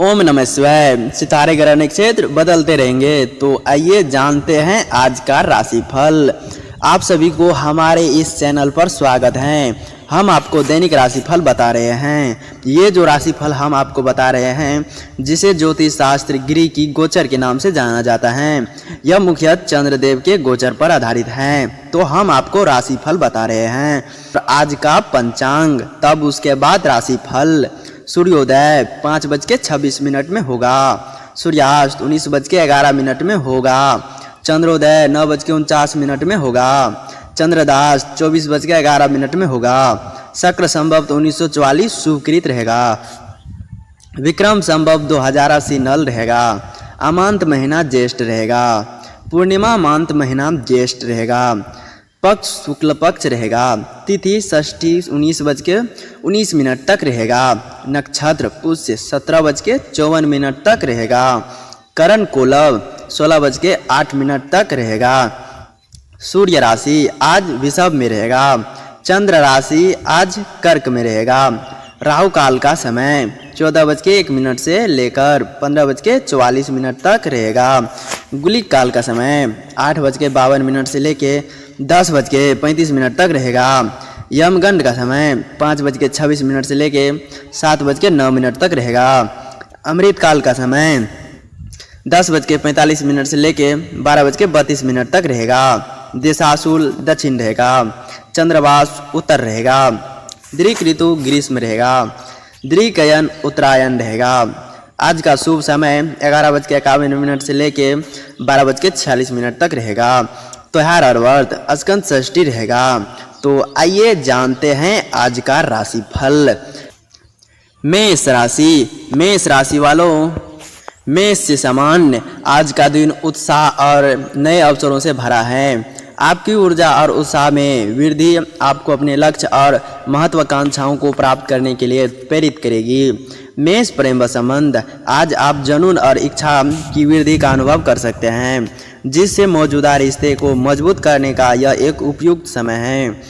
ओम नमः शिवाय। सितारे ग्रह नक्षत्र बदलते रहेंगे, तो आइए जानते हैं आज का राशिफल। आप सभी को हमारे इस चैनल पर स्वागत है। हम आपको दैनिक राशिफल बता रहे हैं। ये जो राशिफल हम आपको बता रहे हैं, जिसे ज्योतिष शास्त्र गिरी की गोचर के नाम से जाना जाता है, यह मुख्यतः चंद्रदेव के गोचर पर आधारित है। तो हम आपको राशिफल बता रहे हैं। आज का पंचांग, तब उसके बाद राशिफल। सूर्योदय 5:26 में होगा। सूर्यास्त 19:11 में होगा। चंद्रोदय 9:49 में होगा। चंद्रदास 24:11 में होगा। शक्र संवत 1944 शुभकृत रहेगा। विक्रम संवत 2080 नल रहेगा। अमांत महीना ज्येष्ठ रहेगा। पूर्णिमा मांत महीना ज्येष्ठ रहेगा। पक्ष शुक्ल पक्ष रहेगा। तिथि षष्ठी 19:19 तक रहेगा। नक्षत्र पुष्य 17:54 तक रहेगा। करण कोलव 16:08 तक रहेगा। सूर्य राशि आज वृषभ में रहेगा। चंद्र राशि आज कर्क में रहेगा। राहु काल का समय 14:01 से लेकर 15:44 तक रहेगा। गुलिक काल का समय 8:52 से लेकर 10:35 तक रहेगा। यमगंड का समय 5:26 से लेकर 7:09 तक रहेगा। अमृत काल का समय 10:45 से लेकर 12:32 तक रहेगा। दिशाशूल दक्षिण रहेगा। चंद्रवास उत्तर रहेगा। दृक ऋतु ग्रीष्म रहेगा। दृकयन उत्तरायण रहेगा। आज का शुभ समय 11:51 से लेकर 12:46 तक रहेगा। त्योहार और व्रत स्कंद षष्ठी रहेगा। तो आइए जानते हैं आज का राशिफल। मेष राशि वालों, मेष से सामान्य आज का दिन उत्साह और नए अवसरों से भरा है। आपकी ऊर्जा और उत्साह में वृद्धि आपको अपने लक्ष्य और महत्वाकांक्षाओं को प्राप्त करने के लिए प्रेरित करेगी। मेष प्रेम व संबंध, आज आप जुनून और इच्छा की वृद्धि का अनुभव कर सकते हैं, जिससे मौजूदा रिश्ते को मजबूत करने का यह एक उपयुक्त समय है।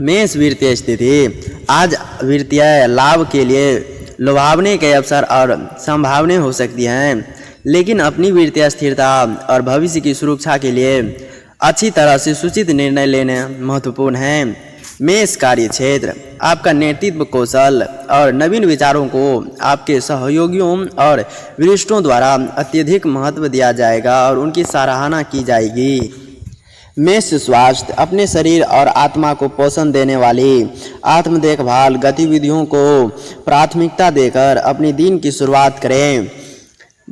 मेष वित्तीय स्थिति, आज वित्तीय लाभ के लिए लुभावने के अवसर और संभावनाएं हो सकती हैं, लेकिन अपनी वित्तीय स्थिरता और भविष्य की सुरक्षा के लिए अच्छी तरह से सूचित निर्णय लेने महत्वपूर्ण है। मेष कार्य क्षेत्र, आपका नेतृत्व कौशल और नवीन विचारों को आपके सहयोगियों और वरिष्ठों द्वारा अत्यधिक महत्व दिया जाएगा और उनकी सराहना की जाएगी। मेष स्वास्थ्य, अपने शरीर और आत्मा को पोषण देने वाली आत्म देखभाल गतिविधियों को प्राथमिकता देकर अपने दिन की शुरुआत करें।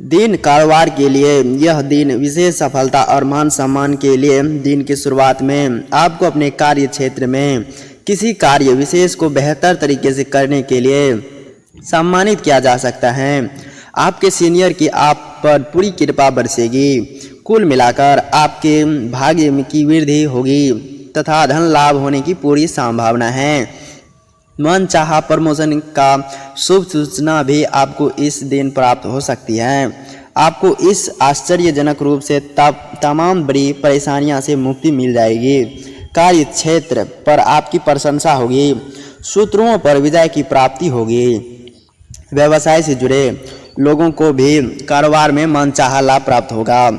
दिन कारोबार के लिए यह दिन विशेष सफलता और मान सम्मान के लिए दिन की शुरुआत में आपको अपने कार्य क्षेत्र में किसी कार्य विशेष को बेहतर तरीके से करने के लिए सम्मानित किया जा सकता है। आपके सीनियर की आप पर पूरी कृपा बरसेगी। कुल मिलाकर आपके भाग्य की वृद्धि होगी तथा धन लाभ होने की पूरी संभावना है। मनचाहा प्रमोशन का शुभ सूचना भी आपको इस दिन प्राप्त हो सकती है। आपको इस आश्चर्यजनक रूप से तमाम बड़ी परेशानियों से मुक्ति मिल जाएगी। कार्य क्षेत्र पर आपकी प्रशंसा होगी। शत्रुओं पर विजय की प्राप्ति होगी। व्यवसाय से जुड़े लोगों को भी कारोबार में मनचाहा लाभ प्राप्त होगा।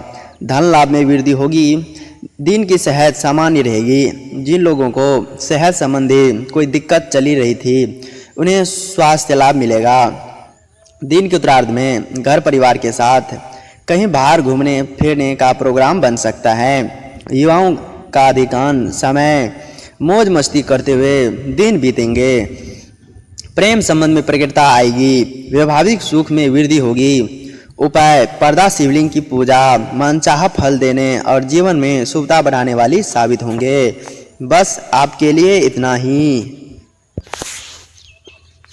धन लाभ में वृद्धि होगी। दिन की सेहत सामान्य रहेगी। जिन लोगों को सेहत संबंधी कोई दिक्कत चली रही थी, उन्हें स्वास्थ्य लाभ मिलेगा। दिन के उत्तरार्ध में घर परिवार के साथ कहीं बाहर घूमने फिरने का प्रोग्राम बन सकता है। युवाओं का अधिकांश समय मौज मस्ती करते हुए दिन बीतेंगे। प्रेम संबंध में प्रकटता आएगी। वैवाहिक सुख में वृद्धि होगी। उपाय, पर्दा शिवलिंग की पूजा मनचाहा फल देने और जीवन में शुभता बढ़ाने वाली साबित होंगे। बस आपके लिए इतना ही।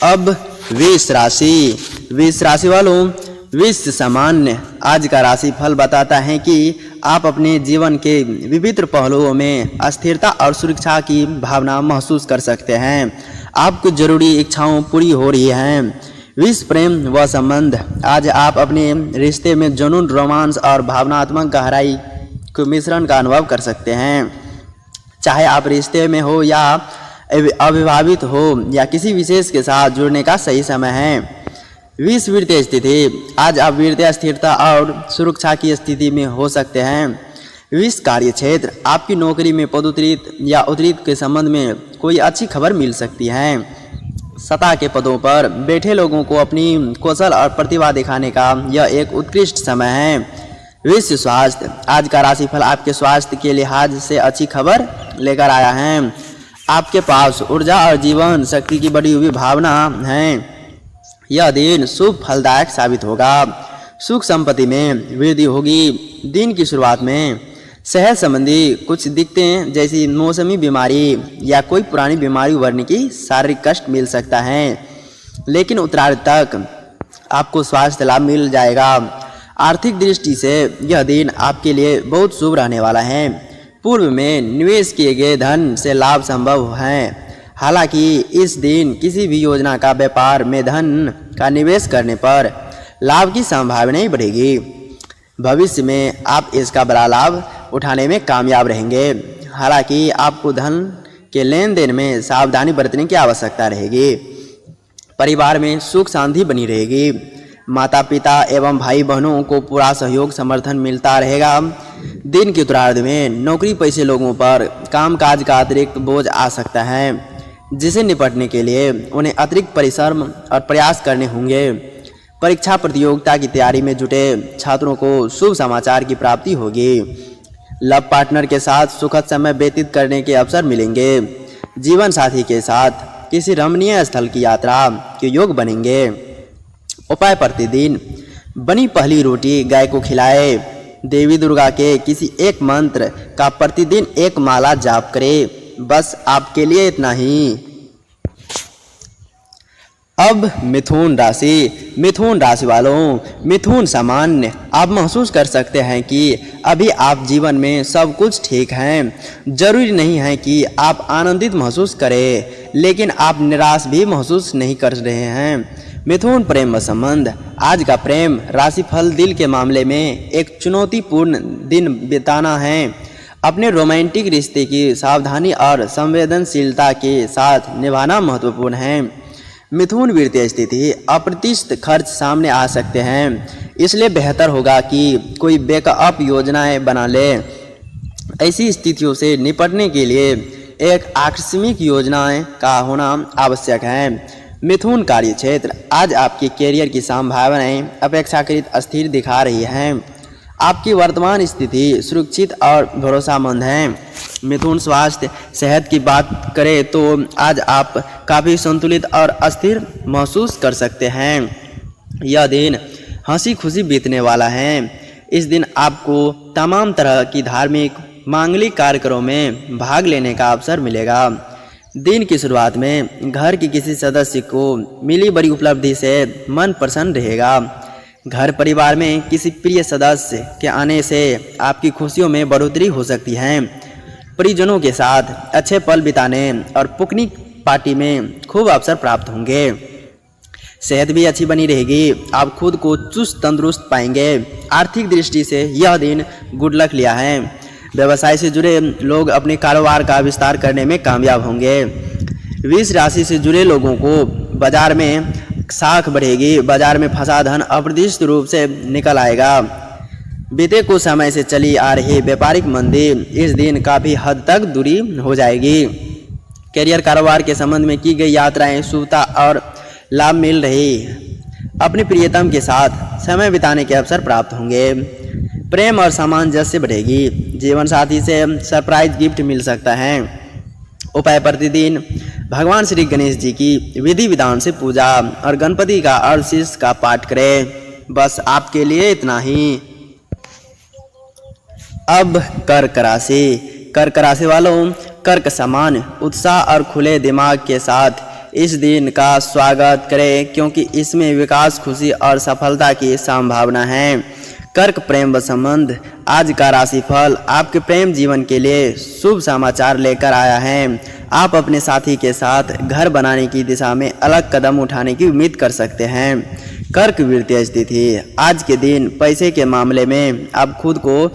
अब वृष राशि वालों, वृष सामान्य आज का राशि फल बताता है कि आप अपने जीवन के विभिन्न पहलुओं में स्थिरता और सुरक्षा की भावना महसूस कर सकते हैं। आपको जरूरी इच्छाओं पूरी हो रही हैं। विश्व प्रेम व संबंध, आज आप अपने रिश्ते में जुनून, रोमांस और भावनात्मक गहराई के मिश्रण का अनुभव कर सकते हैं। चाहे आप रिश्ते में हो या अविवाहित हो या किसी विशेष के साथ जुड़ने का सही समय है। विषवृत्तीय स्थिति, आज आप वित्तीय स्थिरता और सुरक्षा की स्थिति में हो सकते हैं। विष कार्य क्षेत्र, आपकी नौकरी में पदोन्नति या उन्नति के संबंध में कोई अच्छी खबर मिल सकती है। सतह के पदों पर बैठे लोगों को अपनी कौशल और प्रतिभा दिखाने का यह एक उत्कृष्ट समय है। विश्व स्वास्थ्य, आज का राशिफल आपके स्वास्थ्य के लिहाज से अच्छी खबर लेकर आया है। आपके पास ऊर्जा और जीवन शक्ति की बढ़ी हुई भावना है। यह दिन शुभ फलदायक साबित होगा। सुख संपत्ति में वृद्धि होगी। दिन की शुरुआत में सेहत संबंधी कुछ दिक्कतें जैसी मौसमी बीमारी या कोई पुरानी बीमारी उभरने की शारीरिक कष्ट मिल सकता है, लेकिन उत्तरार्ध तक आपको स्वास्थ्य लाभ मिल जाएगा। आर्थिक दृष्टि से यह दिन आपके लिए बहुत शुभ रहने वाला है। पूर्व में निवेश किए गए धन से लाभ संभव है। हालांकि इस दिन किसी भी योजना का व्यापार में धन का निवेश करने पर लाभ की संभावना बढ़ेगी। भविष्य में आप इसका बड़ा लाभ उठाने में कामयाब रहेंगे। हालांकि आपको धन के लेन देन में सावधानी बरतने की आवश्यकता रहेगी। परिवार में सुख शांति बनी रहेगी। माता पिता एवं भाई बहनों को पूरा सहयोग समर्थन मिलता रहेगा। दिन के उत्तरार्ध में नौकरी पेशे लोगों पर कामकाज का अतिरिक्त बोझ आ सकता है, जिसे निपटने के लिए उन्हें अतिरिक्त परिश्रम और प्रयास करने होंगे। परीक्षा प्रतियोगिता की तैयारी में जुटे छात्रों को शुभ समाचार की प्राप्ति होगी। लव पार्टनर के साथ सुखद समय व्यतीत करने के अवसर मिलेंगे। जीवन साथी के साथ किसी रमणीय स्थल की यात्रा के योग बनेंगे। उपाय, प्रतिदिन बनी पहली रोटी गाय को खिलाए। देवी दुर्गा के किसी एक मंत्र का प्रतिदिन एक माला जाप करें। बस आपके लिए इतना ही। अब मिथुन राशि वालों, मिथुन सामान्य, आप महसूस कर सकते हैं कि अभी आप जीवन में सब कुछ ठीक है। जरूरी नहीं है कि आप आनंदित महसूस करें, लेकिन आप निराश भी महसूस नहीं कर रहे हैं। मिथुन प्रेम संबंध, आज का प्रेम राशिफल दिल के मामले में एक चुनौतीपूर्ण दिन बिताना है। अपने रोमांटिक रिश्ते की सावधानी और संवेदनशीलता के साथ निभाना महत्वपूर्ण है। मिथुन वित्तीय स्थिति, अप्रत्याशित खर्च सामने आ सकते हैं, इसलिए बेहतर होगा कि कोई बैकअप योजनाएं बना ले। ऐसी स्थितियों से निपटने के लिए एक आकस्मिक योजनाएं का होना आवश्यक है। मिथुन कार्य क्षेत्र, आज आपके कैरियर की संभावनाएं अपेक्षाकृत अस्थिर दिखा रही हैं। आपकी वर्तमान स्थिति सुरक्षित और भरोसामंद है। मिथुन स्वास्थ्य सेहत की बात करें तो आज आप काफ़ी संतुलित और अस्थिर महसूस कर सकते हैं। यह दिन हंसी खुशी बीतने वाला है। इस दिन आपको तमाम तरह की धार्मिक मांगलिक कार्यक्रमों में भाग लेने का अवसर मिलेगा। दिन की शुरुआत में घर के किसी सदस्य को मिली बड़ी उपलब्धि से मन प्रसन्न रहेगा। घर परिवार में किसी प्रिय सदस्य के आने से आपकी खुशियों में बढ़ोतरी हो सकती है। परिजनों के साथ अच्छे पल बिताने और पिकनिक पार्टी में खूब अवसर प्राप्त होंगे। सेहत भी अच्छी बनी रहेगी। आप खुद को चुस्त तंदुरुस्त पाएंगे। आर्थिक दृष्टि से यह दिन गुड लक लिया है। व्यवसाय से जुड़े लोग अपने कारोबार का विस्तार करने में कामयाब होंगे। वृष राशि से जुड़े लोगों को बाजार में साख बढ़ेगी। बाजार में फंसा धन अप्रत्याशित रूप से निकल आएगा। बीते कुछ समय से चली आ रही व्यापारिक मंदी इस दिन काफ़ी हद तक दूरी हो जाएगी। कैरियर कारोबार के संबंध में की गई यात्राएं शुभता और लाभ मिल रही। अपने प्रियतम के साथ समय बिताने के अवसर प्राप्त होंगे। प्रेम और सामंजस्य बढ़ेगी। जीवन साथी से सरप्राइज गिफ्ट मिल सकता है। उपाय, प्रतिदिन भगवान श्री गणेश जी की विधि विधान से पूजा और गणपति का और शीर्ष का पाठ करें। बस आपके लिए इतना ही। अब कर्क राशि वालों, कर्क समान उत्साह और खुले दिमाग के साथ इस दिन का स्वागत करें, क्योंकि इसमें विकास, खुशी और सफलता की संभावना है। कर्क प्रेम व संबंध, आज का राशिफल आपके प्रेम जीवन के लिए शुभ समाचार लेकर आया है। आप अपने साथी के साथ घर बनाने की दिशा में अलग कदम उठाने की उम्मीद कर सकते हैं। कर्क वित्तीय स्थिति, आज के दिन पैसे के मामले में आप खुद को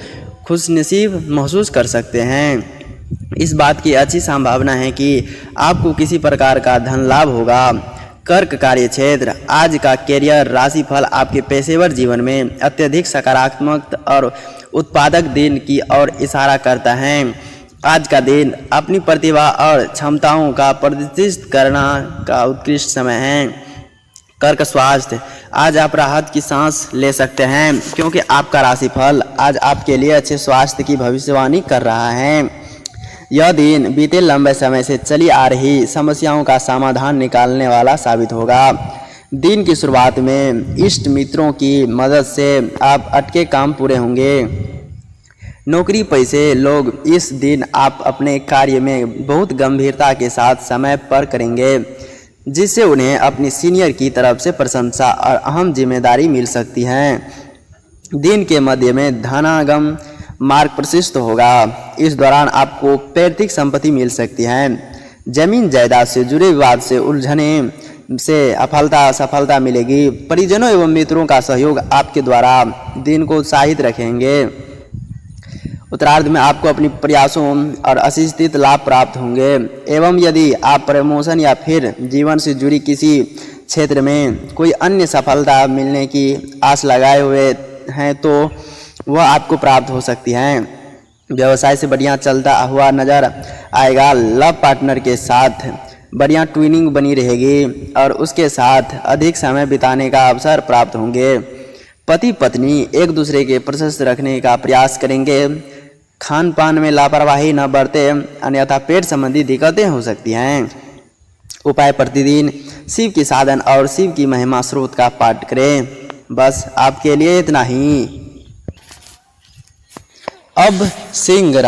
खुशनसीब महसूस कर सकते हैं। इस बात की अच्छी संभावना है कि आपको किसी प्रकार का धन लाभ होगा। कर्क कार्य क्षेत्र, आज का कैरियर राशिफल आपके पेशेवर जीवन में अत्यधिक सकारात्मक और उत्पादक दिन की ओर इशारा करता है। आज का दिन अपनी प्रतिभा और क्षमताओं का प्रदर्शित करना का उत्कृष्ट समय है। कर्क स्वास्थ्य, आज आप राहत की सांस ले सकते हैं क्योंकि आपका राशिफल आज आपके लिए अच्छे स्वास्थ्य की भविष्यवाणी कर रहा है। यह दिन बीते लंबे समय से चली आ रही समस्याओं का समाधान निकालने वाला साबित होगा। दिन की शुरुआत में इष्ट मित्रों की मदद से आप अटके काम पूरे होंगे। नौकरी पेशे लोग, इस दिन आप अपने कार्य में बहुत गंभीरता के साथ समय पर करेंगे, जिससे उन्हें अपनी सीनियर की तरफ से प्रशंसा और अहम जिम्मेदारी मिल सकती है। दिन के मध्य में धनागम मार्ग प्रशस्त होगा। इस दौरान आपको पैतृक संपत्ति मिल सकती है। जमीन जायदाद से जुड़े विवाद से उलझने से सफलता मिलेगी। परिजनों एवं मित्रों का सहयोग आपके द्वारा दिन को उत्साहित रखेंगे। उत्तरार्ध में आपको अपनी प्रयासों और अशिष्टित लाभ प्राप्त होंगे एवं यदि आप प्रमोशन या फिर जीवन से जुड़ी किसी क्षेत्र में कोई अन्य सफलता मिलने की आस लगाए हुए हैं तो वह आपको प्राप्त हो सकती है। व्यवसाय से बढ़िया चलता हुआ नजर आएगा। लव पार्टनर के साथ बढ़िया ट्विनिंग बनी रहेगी और उसके साथ अधिक समय बिताने का अवसर प्राप्त होंगे। पति पत्नी एक दूसरे के प्रशस्त रखने का प्रयास करेंगे। खान पान में लापरवाही न बरते, अन्यथा पेट संबंधी दिक्कतें हो सकती हैं। उपाय, प्रतिदिन शिव की साधन और शिव की महिमा स्रोत का पाठ करें। बस आपके लिए इतना ही। अब सिंह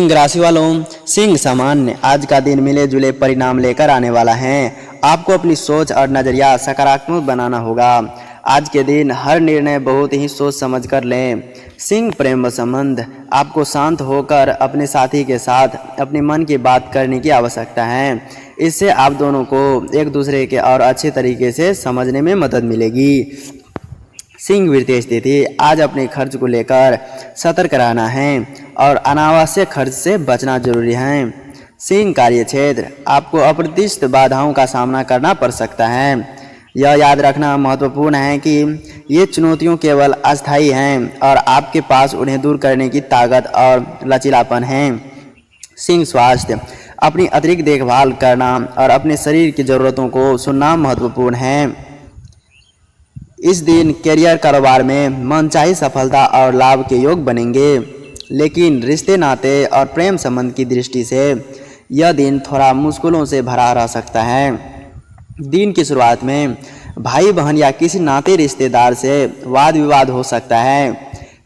राशि वालों, सिंह सामान्य आज का दिन मिले जुले परिणाम लेकर आने वाला है। आपको अपनी सोच और नजरिया सकारात्मक बनाना होगा। आज के दिन हर निर्णय बहुत ही सोच समझ कर लें। सिंह प्रेम संबंध, आपको शांत होकर अपने साथी के साथ अपने मन की बात करने की आवश्यकता है। इससे आप दोनों को एक दूसरे के और अच्छे तरीके से समझने में मदद मिलेगी। सिंह वृत्तीय स्थिति, आज अपने खर्च को लेकर सतर्क रहना है और अनावश्यक खर्च से बचना जरूरी है। सिंह कार्य क्षेत्र, आपको अप्रत्याशित बाधाओं का सामना करना पड़ सकता है। यह याद रखना महत्वपूर्ण है कि ये चुनौतियां केवल अस्थायी हैं और आपके पास उन्हें दूर करने की ताकत और लचीलापन है। सिंह स्वास्थ्य, अपनी अतिरिक्त देखभाल करना और अपने शरीर की ज़रूरतों को सुनना महत्वपूर्ण है। इस दिन कैरियर कारोबार में मनचाही सफलता और लाभ के योग बनेंगे, लेकिन रिश्ते नाते और प्रेम संबंध की दृष्टि से यह दिन थोड़ा मुश्किलों से भरा रह सकता है। दिन की शुरुआत में भाई बहन या किसी नाते रिश्तेदार से वाद विवाद हो सकता है।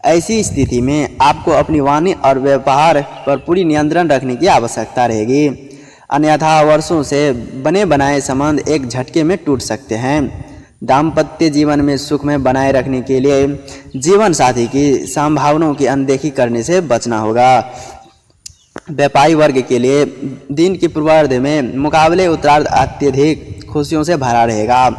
ऐसी स्थिति में आपको अपनी वाणी और व्यवहार पर पूरी नियंत्रण रखने की आवश्यकता रहेगी, अन्यथा वर्षों से बने बनाए संबंध एक झटके में टूट सकते हैं। दाम्पत्य जीवन में सुख में बनाए रखने के लिए जीवन साथी की संभावनाओं की अनदेखी करने से बचना होगा। व्यापारी वर्ग के लिए दिन की पूर्वार्ध में मुकाबले उत्तरार्ध अत्यधिक खुशियों से भरा रहेगा।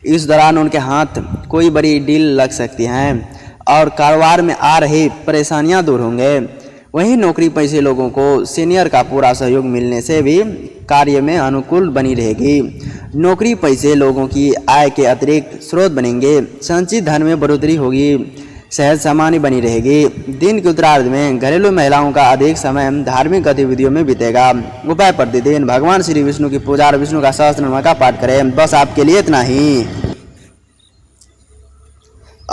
इस दौरान उनके हाथ कोई बड़ी डील लग सकती हैं और कारोबार में आ रही परेशानियां दूर होंगे। वहीं नौकरी पेशे लोगों को सीनियर का पूरा सहयोग मिलने से भी कार्य में अनुकूल बनी रहेगी। नौकरी पेशे लोगों की आय के अतिरिक्त स्रोत बनेंगे। संचित धन में बढ़ोतरी होगी। सेहत सामान्य बनी रहेगी। दिन के उत्तरार्ध में घरेलू महिलाओं का अधिक समय धार्मिक गतिविधियों में बीतेगा। उपाय, प्रतिदिन भगवान श्री विष्णु की पूजा और विष्णु का सहस्त्रनाम का पाठ करें। बस आपके लिए इतना ही।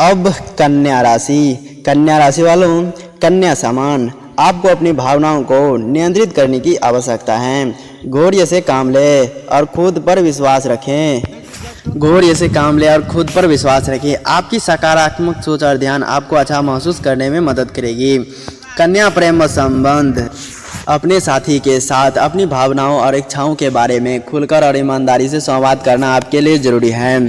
अब कन्या राशि वालों, कन्या समान, आपको अपनी भावनाओं को नियंत्रित करने की आवश्यकता है। घोड़े से काम ले और खुद पर विश्वास रखें। आपकी सकारात्मक सोच और ध्यान आपको अच्छा महसूस करने में मदद करेगी। कन्या प्रेम संबंध, अपने साथी के साथ अपनी भावनाओं और इच्छाओं के बारे में खुलकर और ईमानदारी से संवाद करना आपके लिए जरूरी है।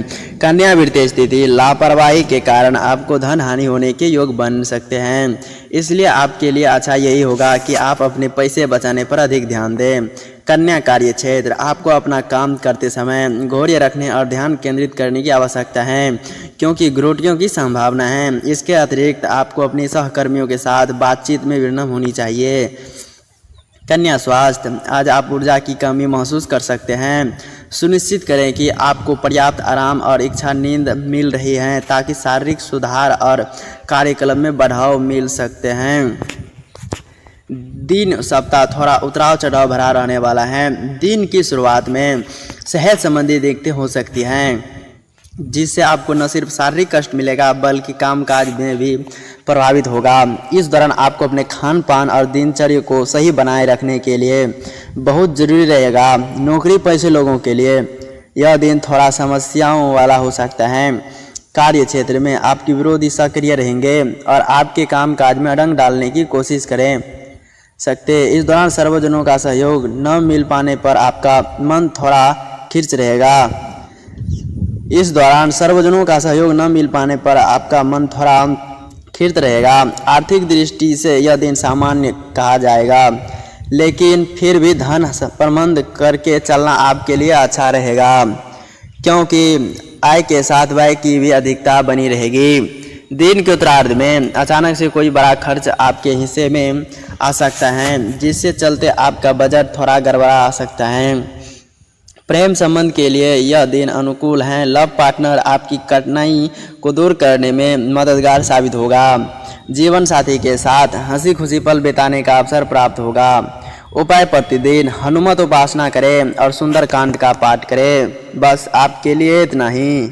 कन्या वृत्तीय स्थिति, लापरवाही के कारण आपको धन हानि होने के योग बन सकते हैं, इसलिए आपके लिए अच्छा यही होगा कि आप अपने पैसे बचाने पर अधिक ध्यान दें। कन्या कार्य क्षेत्र, आपको अपना काम करते समय धैर्य रखने और ध्यान केंद्रित करने की आवश्यकता है, क्योंकि त्रुटियों की संभावना है। इसके अतिरिक्त आपको अपने सहकर्मियों के साथ बातचीत में विनम्र होनी चाहिए। कन्या स्वास्थ्य, आज आप ऊर्जा की कमी महसूस कर सकते हैं। सुनिश्चित करें कि आपको पर्याप्त आराम और इच्छा नींद मिल रही है ताकि शारीरिक सुधार और कार्यक्रम में बढ़ाव मिल सकते हैं। दिन सप्ताह थोड़ा उतराव चढ़ाव भरा रहने वाला है। दिन की शुरुआत में सेहत संबंधी दिक्कतें हो सकती हैं, जिससे आपको न सिर्फ शारीरिक कष्ट मिलेगा बल्कि कामकाज में भी प्रभावित होगा। इस दौरान आपको अपने खान पान और दिनचर्या को सही बनाए रखने के लिए बहुत ज़रूरी रहेगा। नौकरी पेशे लोगों के लिए यह दिन थोड़ा समस्याओं वाला हो सकता है। कार्य क्षेत्र में आपके विरोधी सक्रिय रहेंगे और आपके कामकाज में अड़ंग डालने की कोशिश करें सकते। इस दौरान सर्वजनों का सहयोग न मिल पाने पर आपका मन थोड़ा खिंच रहेगा। इस दौरान सर्वजनों का सहयोग न मिल पाने पर आपका मन थोड़ा खिंच रहेगा। आर्थिक दृष्टि से यह दिन सामान्य कहा जाएगा, लेकिन फिर भी धन प्रबंध करके चलना आपके लिए अच्छा रहेगा, क्योंकि आय के साथ व्यय की भी अधिकता बनी रहेगी। दिन के उत्तरार्ध में अचानक से कोई बड़ा खर्च आपके हिस्से में आ सकता है, जिससे चलते आपका बजट थोड़ा गड़बड़ा सकता है। प्रेम संबंध के लिए यह दिन अनुकूल है। लव पार्टनर आपकी कठिनाई को दूर करने में मददगार साबित होगा। जीवन साथी के साथ हंसी खुशी पल बिताने का अवसर प्राप्त होगा। उपाय: प्रतिदिन हनुमत उपासना करें और सुंदरकांड का पाठ करें। बस आपके लिए इतना ही।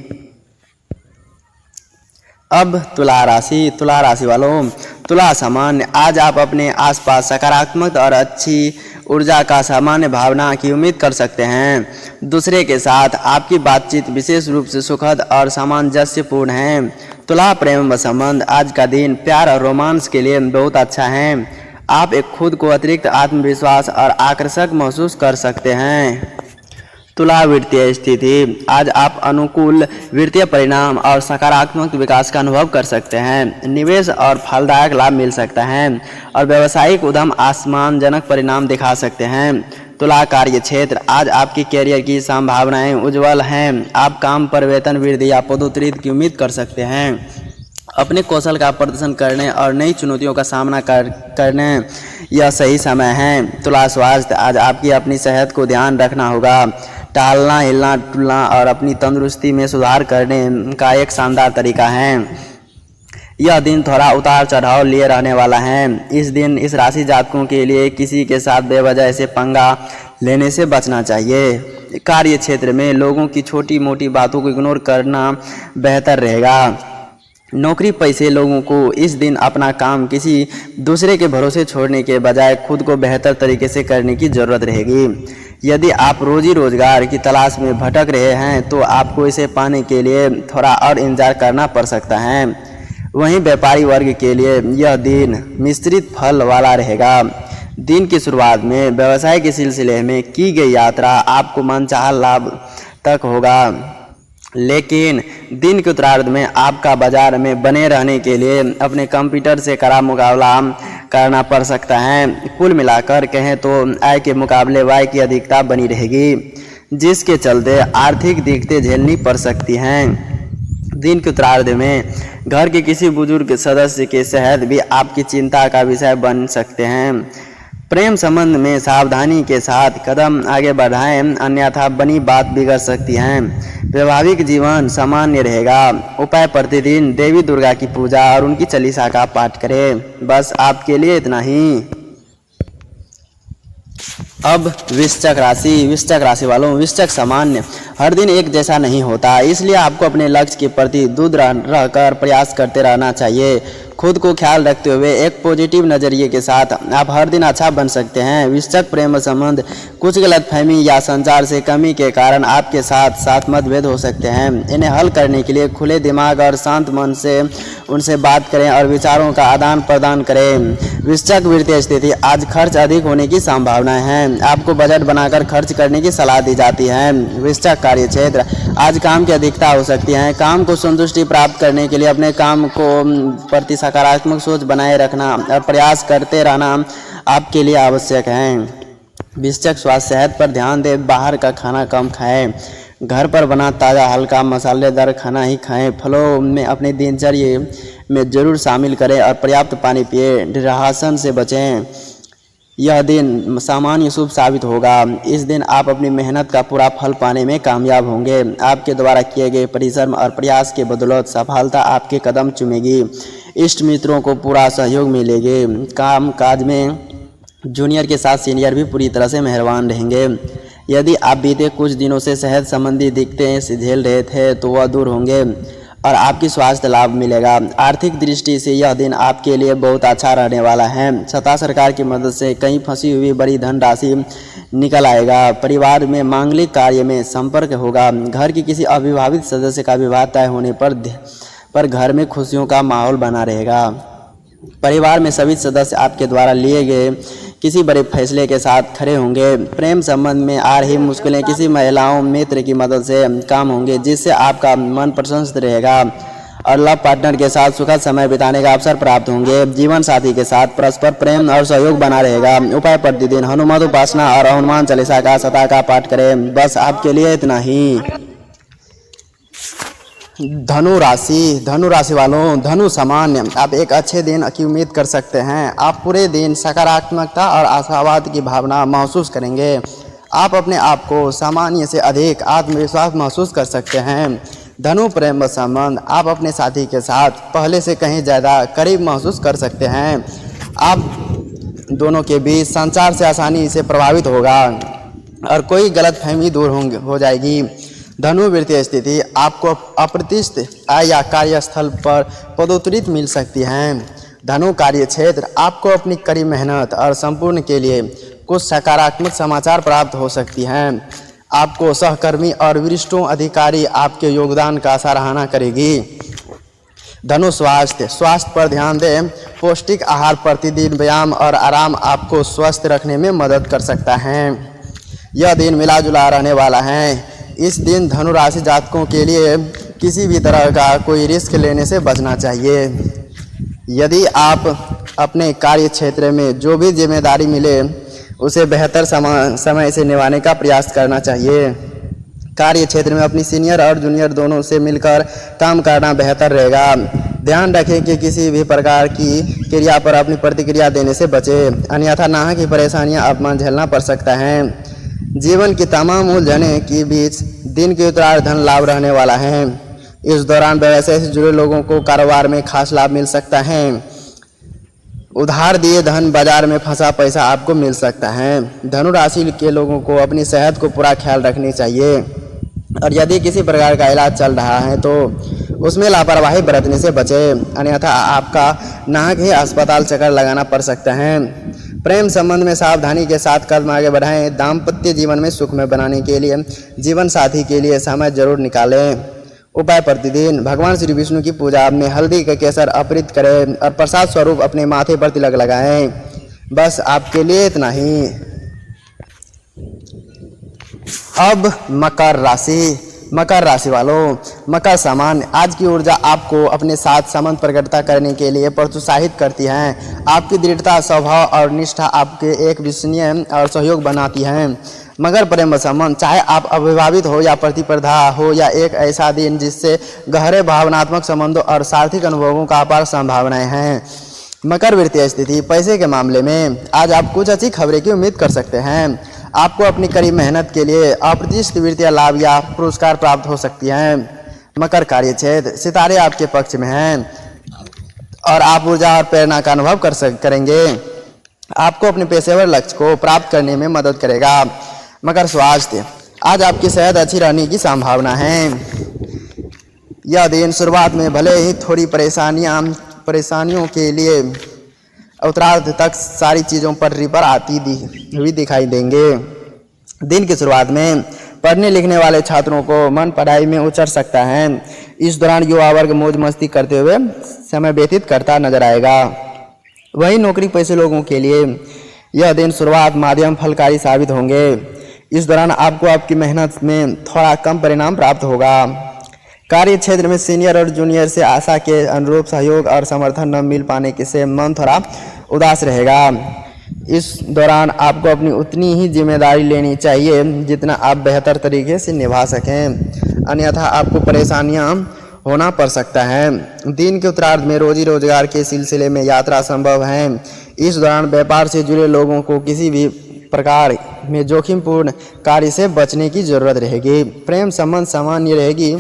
अब तुला राशि वालों, तुला सामान्य। आज आप अपने आसपास सकारात्मक और अच्छी ऊर्जा का सामान्य भावना की उम्मीद कर सकते हैं। दूसरे के साथ आपकी बातचीत विशेष रूप से सुखद और सामंजस्यपूर्ण है। तुला प्रेम व संबंध। आज का दिन प्यार और रोमांस के लिए बहुत अच्छा है। आप एक खुद को अतिरिक्त आत्मविश्वास और आकर्षक महसूस कर सकते हैं। तुला वित्तीय स्थिति। आज आप अनुकूल वित्तीय परिणाम और सकारात्मक विकास का अनुभव कर सकते हैं। निवेश और फलदायक लाभ मिल सकता है और व्यावसायिक उद्यम आशाजनक परिणाम दिखा सकते हैं। तुला कार्य क्षेत्र। आज आपकी कैरियर की संभावनाएं उज्जवल हैं। आप काम पर वेतन वृद्धि या पदोन्नति की उम्मीद कर सकते हैं। अपने कौशल का प्रदर्शन करने और नई चुनौतियों का सामना करने यह सही समय है। तुला स्वास्थ्य। आज आपकी अपनी सेहत को ध्यान रखना होगा। टहलना, हिलना डुलना और अपनी तंदुरुस्ती में सुधार करने का एक शानदार तरीका है। यह दिन थोड़ा उतार चढ़ाव लिए रहने वाला है। इस दिन इस राशि जातकों के लिए किसी के साथ बेवजह से पंगा लेने से बचना चाहिए। कार्य क्षेत्र में लोगों की छोटी मोटी बातों को इग्नोर करना बेहतर रहेगा। नौकरी पेशे लोगों को इस दिन अपना काम किसी दूसरे के भरोसे छोड़ने के बजाय खुद को बेहतर तरीके से करने की ज़रूरत रहेगी। यदि आप रोजी रोजगार की तलाश में भटक रहे हैं तो आपको इसे पाने के लिए थोड़ा और इंतजार करना पड़ सकता है। वहीं व्यापारी वर्ग के लिए यह दिन मिश्रित फल वाला रहेगा। दिन की शुरुआत में व्यवसाय के सिलसिले में की गई यात्रा आपको मनचाहा लाभ तक होगा, लेकिन दिन के उत्तरार्ध में आपका बाजार में बने रहने के लिए अपने कंप्यूटर से कड़ा मुकाबला करना पड़ सकता है। कुल मिलाकर कहें तो आय के मुकाबले व्यय की अधिकता बनी रहेगी, जिसके चलते आर्थिक दिक्कतें झेलनी पड़ सकती हैं। दिन के उत्तरार्ध में घर के किसी बुजुर्ग सदस्य के सेहत भी आपकी चिंता का विषय बन सकते हैं। प्रेम संबंध में सावधानी के साथ कदम आगे बढ़ाएं, अन्यथा बनी बात बिगड़ सकती है। वैवाहिक जीवन सामान्य रहेगा। उपाय: प्रतिदिन देवी दुर्गा की पूजा और उनकी चालीसा का पाठ करें। बस आपके लिए इतना ही। अब वृश्चिक राशि वालों, वृश्चिक सामान्य। हर दिन एक जैसा नहीं होता, इसलिए आपको अपने लक्ष्य के प्रति दृढ़ रहकर प्रयास करते रहना चाहिए। खुद को ख्याल रखते हुए एक पॉजिटिव नज़रिए के साथ आप हर दिन अच्छा बन सकते हैं। वृश्चिक प्रेम संबंध। कुछ गलतफहमी या संचार से कमी के कारण आपके साथ मतभेद हो सकते हैं। इन्हें हल करने के लिए खुले दिमाग और शांत मन से उनसे बात करें और विचारों का आदान प्रदान करें। वृश्चिक वित्तीय स्थिति। आज खर्च अधिक होने की संभावनाएं हैं। आपको बजट बनाकर खर्च करने की सलाह दी जाती है। वृश्चिक कार्य क्षेत्र। आज काम की अधिकता हो सकती है। काम को संतुष्टि प्राप्त करने के लिए अपने काम को प्रति सकारात्मक सोच बनाए रखना और प्रयास करते रहना आपके लिए आवश्यक है। वृश्चिक स्वास्थ्य। सेहत पर ध्यान दें। बाहर का खाना कम खाएं। घर पर बना ताज़ा हल्का मसालेदार खाना ही खाएं। फलों में अपनी दिनचर्या में जरूर शामिल करें और पर्याप्त पानी पिएं। डिहाइड्रेशन से बचें। यह दिन सामान्य शुभ साबित होगा। इस दिन आप अपनी मेहनत का पूरा फल पाने में कामयाब होंगे। आपके द्वारा किए गए परिश्रम और प्रयास के बदौलत सफलता आपके कदम चूमेगी। इष्ट मित्रों को पूरा सहयोग मिलेगी। काम काज में जूनियर के साथ सीनियर भी पूरी तरह से मेहरबान रहेंगे। यदि आप बीते कुछ दिनों से सेहत संबंधी दिक्कतें से झेल रहे थे तो वह दूर होंगे और आपकी स्वास्थ्य लाभ मिलेगा। आर्थिक दृष्टि से यह दिन आपके लिए बहुत अच्छा रहने वाला है। सत्ता सरकार की मदद से कहीं फंसी हुई बड़ी धनराशि निकल आएगा। परिवार में मांगलिक कार्य में संपर्क होगा। घर की किसी अविवाहित सदस्य का विवाह तय होने पर घर में खुशियों का माहौल बना रहेगा। परिवार में सभी सदस्य आपके द्वारा लिए गए किसी बड़े फैसले के साथ खड़े होंगे। प्रेम संबंध में आ रही मुश्किलें किसी महिलाओं मित्र की मदद से काम होंगे, जिससे आपका मन प्रसन्न रहेगा और लव पार्टनर के साथ सुखद समय बिताने का अवसर प्राप्त होंगे। जीवन साथी के साथ परस्पर प्रेम और सहयोग बना रहेगा। उपाय प्रतिदिन हनुमान उपासना और हनुमान चालीसा का सतह का पाठ करें। बस आपके लिए इतना ही। धनु राशि वालों, धनु सामान्य आप एक अच्छे दिन की उम्मीद कर सकते हैं। आप पूरे दिन सकारात्मकता और आशावाद की भावना महसूस करेंगे। आप अपने आप को सामान्य से अधिक आत्मविश्वास महसूस कर सकते हैं। धनु प्रेम संबंध आप अपने साथी के साथ पहले से कहीं ज़्यादा करीब महसूस कर सकते हैं। आप दोनों के बीच संचार से आसानी से प्रभावित होगा और कोई गलतफहमी दूर हो जाएगी। धनु वित्तीय स्थिति आपको अप्रत्याशित आय या कार्यस्थल पर पदोन्नति मिल सकती है। धनु कार्य क्षेत्र आपको अपनी कड़ी मेहनत और संपूर्ण के लिए कुछ सकारात्मक समाचार प्राप्त हो सकती हैं। आपको सहकर्मी और वरिष्ठों अधिकारी आपके योगदान का सराहना करेगी। धनु स्वास्थ्य पर ध्यान दें। पौष्टिक आहार, प्रतिदिन व्यायाम और आराम आपको स्वस्थ रखने में मदद कर सकता है। यह दिन मिला जुला रहने वाला है। इस दिन धनु राशि जातकों के लिए किसी भी तरह का कोई रिस्क लेने से बचना चाहिए। यदि आप अपने कार्य क्षेत्र में जो भी जिम्मेदारी मिले उसे बेहतर समय से निभाने का प्रयास करना चाहिए। कार्य क्षेत्र में अपनी सीनियर और जूनियर दोनों से मिलकर काम करना बेहतर रहेगा। ध्यान रखें कि किसी भी प्रकार की क्रिया पर अपनी प्रतिक्रिया देने से बचें, अन्यथा नाहक की परेशानियां अपमान झेलना पड़ सकता है। जीवन की तमाम उलझने के बीच दिन के उत्तरार्ध धन लाभ रहने वाला है। इस दौरान व्यवसाय से जुड़े लोगों को कारोबार में खास लाभ मिल सकता है। उधार दिए धन, बाजार में फंसा पैसा आपको मिल सकता है। धनु राशि के लोगों को अपनी सेहत को पूरा ख्याल रखनी चाहिए और यदि किसी प्रकार का इलाज चल रहा है तो उसमें लापरवाही बरतने से बचें, अन्यथा आपका नाहक ही अस्पताल चक्कर लगाना पड़ सकता है। प्रेम संबंध में सावधानी के साथ कदम आगे बढ़ाएं। दाम्पत्य जीवन में सुख में बनाने के लिए जीवन साथी के लिए समय जरूर निकालें। उपाय प्रतिदिन भगवान श्री विष्णु की पूजा में हल्दी का केसर अर्पित करें और प्रसाद स्वरूप अपने माथे पर तिलक लगाएं। बस आपके लिए इतना ही। अब मकर राशि वालों, मकर सामान्य आज की ऊर्जा आपको अपने साथ संबंध प्रकटता करने के लिए प्रोत्साहित करती है। आपकी दृढ़ता, स्वभाव और निष्ठा आपके एक विश्वसनीय और सहयोग बनाती है। मगर प्रेम संबंध चाहे आप अविवाहित हो या प्रतिस्पर्धा हो या एक ऐसा दिन जिससे गहरे भावनात्मक संबंधों और सार्थक अनुभवों का अपार संभावनाएं हैं। मकर वित्तीय स्थिति पैसे के मामले में आज आप कुछ अच्छी खबरें की उम्मीद कर सकते हैं। आपको अपनी कड़ी मेहनत के लिए अप्रत्याशित वित्तीय लाभ या पुरस्कार प्राप्त हो सकती हैं। मकर कार्य क्षेत्र सितारे आपके पक्ष में हैं और आप ऊर्जा और प्रेरणा का अनुभव करेंगे। आपको अपने पेशेवर लक्ष्य को प्राप्त करने में मदद करेगा। मकर स्वास्थ्य आज आपकी सेहत अच्छी रहने की संभावना है। यह दिन शुरुआत में भले ही थोड़ी परेशानियों के लिए उत्तरार्ध तक सारी चीज़ों पटरी पर आती हुई दिखाई देंगे। दिन की शुरुआत में पढ़ने लिखने वाले छात्रों को मन पढ़ाई में उचर सकता है। इस दौरान युवा वर्ग मौज मस्ती करते हुए समय व्यतीत करता नजर आएगा। वहीं नौकरी पेशे लोगों के लिए यह दिन शुरुआत माध्यम फलकारी साबित होंगे। इस दौरान आपको आपकी मेहनत में थोड़ा कम परिणाम प्राप्त होगा। कार्य क्षेत्र में सीनियर और जूनियर से आशा के अनुरूप सहयोग और समर्थन न मिल पाने से मन थोड़ा उदास रहेगा। इस दौरान आपको अपनी उतनी ही जिम्मेदारी लेनी चाहिए जितना आप बेहतर तरीके से निभा सकें, अन्यथा आपको परेशानियां होना पड़ सकता है। दिन के उत्तरार्ध में रोजी रोजगार के सिलसिले में यात्रा संभव है। इस दौरान व्यापार से जुड़े लोगों को किसी भी प्रकार में जोखिमपूर्ण कार्य से बचने की जरूरत रहेगी। प्रेम संबंध सामान्य रहेगी।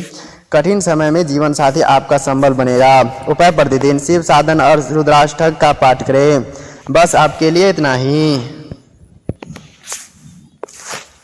कठिन समय में जीवन साथी आपका संबल बनेगा। उपाय प्रतिदिन शिव साधन और रुद्राष्टक का पाठ करें। बस आपके लिए इतना ही।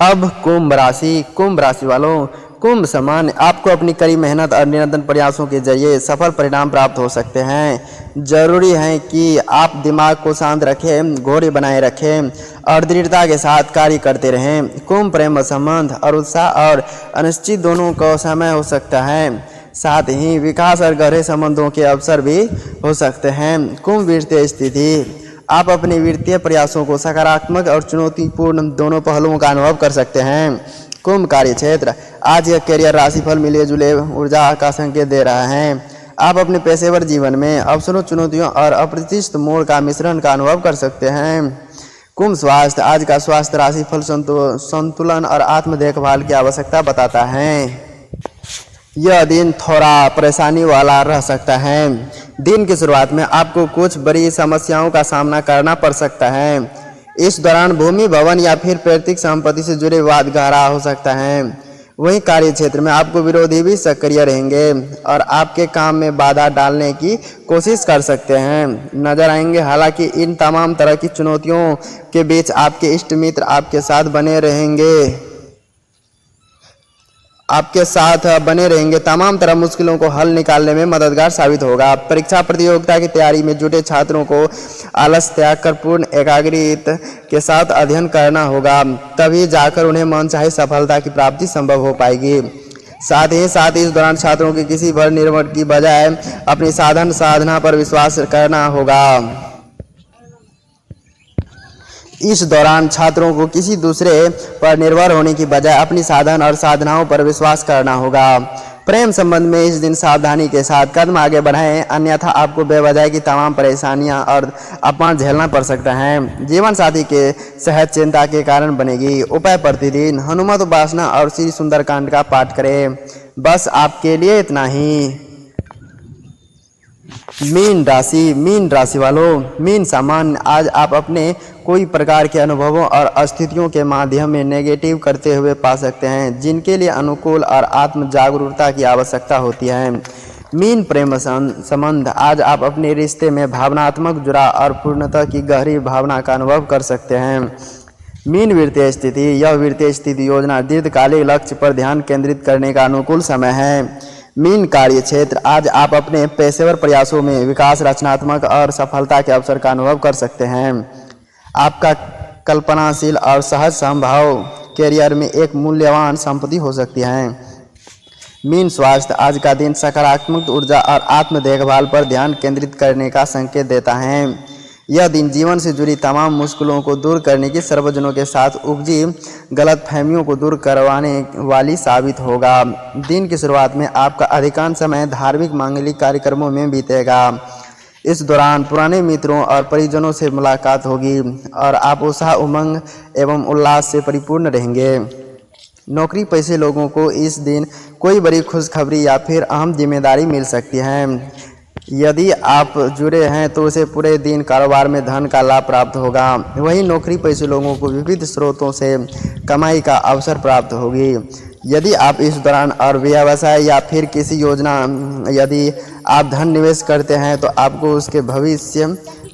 अब कुंभ राशि वालों, कुंभ समान आपको अपनी कड़ी मेहनत और निरंतर प्रयासों के जरिए सफल परिणाम प्राप्त हो सकते हैं। जरूरी है कि आप दिमाग को शांत रखें, घोड़े बनाए रखें और दृढ़ता के साथ कार्य करते रहें। कुंभ प्रेम संबंध और उत्साह और अनिश्चित दोनों का समय हो सकता है। साथ ही विकास और गहरे संबंधों के अवसर भी हो सकते हैं। कुंभ वित्तीय स्थिति, आप अपने वित्तीय प्रयासों को सकारात्मक और चुनौतीपूर्ण दोनों पहलुओं का अनुभव कर सकते हैं। कुंभ कार्य क्षेत्र, आज यह करियर राशिफल मिले जुले ऊर्जा का संकेत दे रहा है। आप अपने पेशेवर जीवन में अवसरों, चुनौतियों और अप्रत्याशित मोड़ का मिश्रण का अनुभव कर सकते हैं। कुंभ स्वास्थ्य, आज का स्वास्थ्य राशिफल संतुलन और आत्म देखभाल की आवश्यकता बताता है। यह दिन थोड़ा परेशानी वाला रह सकता है। दिन की शुरुआत में आपको कुछ बड़ी समस्याओं का सामना करना पड़ सकता है। इस दौरान भूमि, भवन या फिर पैतृक संपत्ति से जुड़े विवाद गहरा हो सकता है। वहीं कार्य क्षेत्र में आपको विरोधी भी सक्रिय रहेंगे और आपके काम में बाधा डालने की कोशिश कर सकते हैं नजर आएंगे। हालांकि इन तमाम तरह की चुनौतियों के बीच आपके इष्ट मित्र आपके साथ बने रहेंगे। तमाम तरह मुश्किलों को हल निकालने में मददगार साबित होगा। परीक्षा प्रतियोगिता की तैयारी में जुटे छात्रों को आलस त्याग कर पूर्ण एकाग्रता के साथ अध्ययन करना होगा, तभी जाकर उन्हें मनचाही सफलता की प्राप्ति संभव हो पाएगी। साथ ही इस दौरान छात्रों की किसी पर निर्भर की बजाय अपनी साधना पर विश्वास करना होगा। इस दौरान छात्रों को किसी दूसरे पर निर्भर होने की बजाय अपनी साधन और साधनाओं पर विश्वास करना होगा। प्रेम संबंध में इस दिन सावधानी के साथ कदम आगे बढ़ाएं, अन्यथा आपको बेवजह की तमाम परेशानियां और अपमान झेलना पड़ सकता है। जीवन साथी के सेहत चिंता के कारण बनेगी। उपाय प्रतिदिन हनुमत उपासना और श्री सुंदरकांड का पाठ करें। बस आपके लिए इतना ही। मीन राशि वालों, मीन सामान्य, आज आप अपने कोई प्रकार के अनुभवों और स्थितियों के माध्यम में नेगेटिव करते हुए पा सकते हैं, जिनके लिए अनुकूल और आत्म जागरूकता की आवश्यकता होती है। मीन प्रेम संबंध, आज आप अपने रिश्ते में भावनात्मक जुड़ाव और पूर्णता की गहरी भावना का अनुभव कर सकते हैं। मीन वित्तीय स्थिति, यह वित्तीय स्थिति योजना दीर्घकालिक लक्ष्य पर ध्यान केंद्रित करने का अनुकूल समय है। मीन कार्य क्षेत्र, आज आप अपने पेशेवर प्रयासों में विकास, रचनात्मक और सफलता के अवसर का अनुभव कर सकते हैं। आपका कल्पनाशील और सहज संभाव कैरियर में एक मूल्यवान संपत्ति हो सकती है। मीन स्वास्थ्य, आज का दिन सकारात्मक ऊर्जा और आत्म देखभाल पर ध्यान केंद्रित करने का संकेत देता है। यह दिन जीवन से जुड़ी तमाम मुश्किलों को दूर करने की सर्वजनों के साथ उपजी गलतफहमियों को दूर करवाने वाली साबित होगा। दिन की शुरुआत में आपका अधिकांश समय धार्मिक मांगलिक कार्यक्रमों में बीतेगा। इस दौरान पुराने मित्रों और परिजनों से मुलाकात होगी और आप उत्साह, उमंग एवं उल्लास से परिपूर्ण रहेंगे। नौकरी पेशे लोगों को इस दिन कोई बड़ी खुशखबरी या फिर अहम जिम्मेदारी मिल सकती है। यदि आप जुड़े हैं तो उसे पूरे दिन कारोबार में धन का लाभ प्राप्त होगा। वहीं नौकरी पेशे लोगों को विविध स्रोतों से कमाई का अवसर प्राप्त होगी। यदि आप इस दौरान और व्यवसाय या फिर किसी योजना यदि आप धन निवेश करते हैं तो आपको उसके भविष्य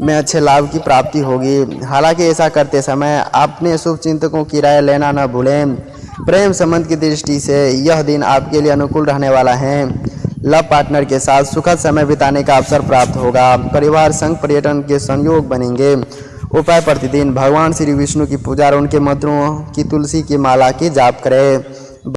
में अच्छे लाभ की प्राप्ति होगी। हालांकि ऐसा करते समय अपने शुभचिंतकों की राय लेना न भूलें। प्रेम संबंध की दृष्टि से यह दिन आपके लिए अनुकूल रहने वाला है। लव पार्टनर के साथ सुखद समय बिताने का अवसर प्राप्त होगा। परिवार संग पर्यटन के संयोग बनेंगे। उपाय प्रतिदिन भगवान श्री विष्णु की पूजा और उनके मंत्रों की तुलसी की माला की जाप करें।